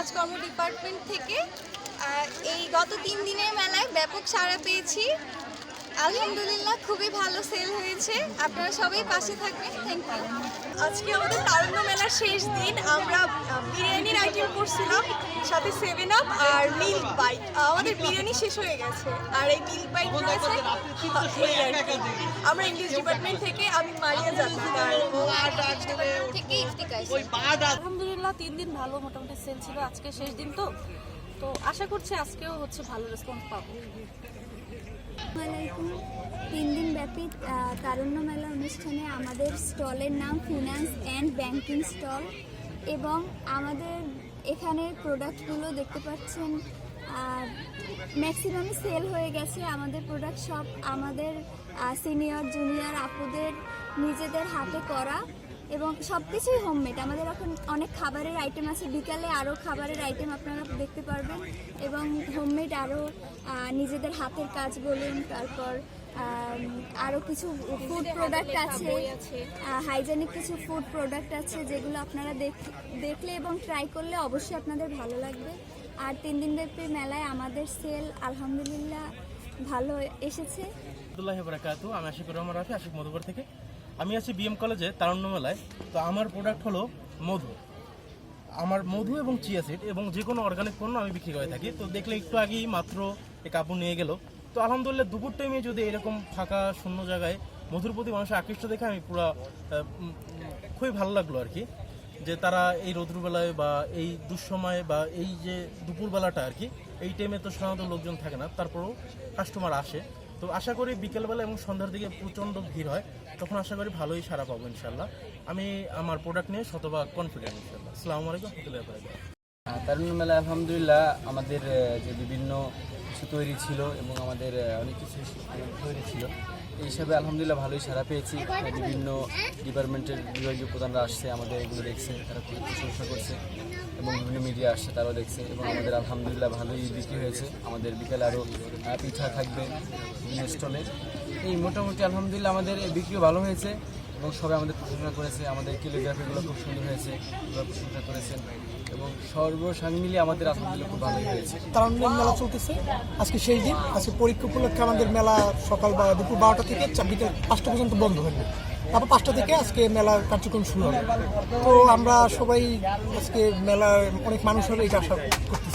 কাজকর্ম ডিপার্টমেন্ট থেকে। এই গত 3 দিনের মেলায় ব্যাপক সাড়া পেয়েছি, আলহামদুলিল্লাহ খুবই ভালো সেল হয়েছে। আপনারা সবাই পাশে থাকবেন, থ্যাংক ইউ। আজকে আমাদের তারুণ্য মেলার শেষ দিন, আমরা বিরিয়ানির আইটেম করছিলাম, সাথে 7 আপ আর মিল্ক বাইট। আমাদের বিরিয়ানি শেষ হয়ে গেছে আর এই মিল্ক বাইট রয়েছে। আমরা ইংলিশ ডিপার্টমেন্ট থেকে, আমি মারিয়া জান্নাতার। আলহামদুলিল্লাহ 3 দিন ভালো মোটামুটি সেল ছিল, আজকে শেষ দিন তো আশা করছি আজকেও ভালো রেসপন্স পাবো। আসসালামাইকুম। 3 দিন ব্যাপী তারুণ্য মেলা অনুষ্ঠানে আমাদের স্টলের নাম ফিনান্স অ্যান্ড ব্যাংকিং স্টল, এবং আমাদের এখানে প্রোডাক্টগুলো দেখতে পাচ্ছেন ম্যাক্সিমামই সেল হয়ে গেছে। আমাদের প্রোডাক্ট সব আমাদের সিনিয়র জুনিয়র আপুদের নিজেদের হাতে করা, এবং সব কিছুই হোমমেড। আমাদের এখন অনেক খাবারের আইটেম আছে, বিকালে আরও খাবারের আইটেম আপনারা দেখতে পারবেন, এবং হোমমেড আরও নিজেদের হাতের কাজ বলুন, তারপর আরও কিছু ফুড প্রোডাক্ট আছে, হাইজেনিক কিছু ফুড প্রোডাক্ট আছে, যেগুলো আপনারা দেখলে এবং ট্রাই করলে অবশ্যই আপনাদের ভালো লাগবে। আর 3 দিন ব্যাপী মেলায় আমাদের সেল আলহামদুলিল্লাহ ভালো এসেছে। আমি আশিকুর রহমান রাফি, আশিক মধুপুর থেকে। আমি আছি বিএম কলেজে তারুণ্য মেলায়। তো আমার প্রোডাক্ট হলো মধু, আমার মধু এবং চিয়া সিড এবং যে কোনো অর্গানিক পণ্য আমি বিক্রি করে থাকি। তো দেখলে একটু আগেই মাত্র এই কাপড় নিয়ে গেল। তো আলহামদুলিল্লাহ দুপুর টাইমে যদি এরকম ফাঁকা শূন্য জায়গায় মধুর প্রতি মানুষের আকৃষ্ট দেখে আমি পুরো খুবই ভালো লাগলো আর কি, যে তারা এই রৌদ্রবেলায় বা এই দুঃসময়ে বা এই যে দুপুরবেলাটা আর কি, এই টাইমে তো সাধারণত লোকজন থাকে না, তারপরেও কাস্টমার আসে। তো আশা করি বিকেলবেলা এবং সন্ধ্যার দিকে প্রচণ্ড ভিড় হয়, তখন আশা করি ভালোই সাড়া পাবো ইনশাল্লাহ। আমি আমার প্রোডাক্ট নিয়ে শতভাগ কনফিডেন্ট ইনশাল্লাহ। আসসালামু আলাইকুম রহমতুল্লাহি ওয়া বারাকাতুহু। তারুণ্য মেলা আলহামদুলিল্লাহ আমাদের যে বিভিন্ন কিছু তৈরি ছিল এবং আমাদের অনেক কিছু তৈরি ছিল, এই হিসাবে আলহামদুলিল্লাহ ভালোই সাড়া পেয়েছি। বিভিন্ন ডিপার্টমেন্টের বিভাগীয় প্রধানরা আসছে, আমাদের এগুলো দেখছে, তারা খুব প্রশংসা করছে, এবং বিভিন্ন মিডিয়া আসছে, তারাও দেখছে, এবং আমাদের আলহামদুলিল্লাহ ভালোই বিক্রি হয়েছে। আমাদের বিকেলে আরও পিঠা থাকবে বিভিন্ন স্টলে। এই মোটামুটি আলহামদুলিল্লাহ আমাদের বিক্রিও ভালো হয়েছে, এবং সবাই আমাদের প্রশংসা করেছে। আমাদের ক্যালিগ্রাফিগুলো খুব সুন্দর হয়েছে, প্রশংসা করেছেন, এবং সর্বসাঙ্গ মিলিয়ে আমাদের আলহামদুলিল্লাহ খুব ভালোই হয়েছে। তারুণ্য মেলা চলতেছে, আজকে সেই দিন। আজকে পরীক্ষা উপলক্ষে আমাদের মেলা সকাল বা দুপুর 12টা থেকে বিকেল 5টা পর্যন্ত বন্ধ হবে, তারপর 5টা থেকে আজকে মেলার কার্যক্রম শুরু হবে। তো আমরা সবাই আজকে মেলার অনেক মানুষ হলে এটা আশা করতেছি।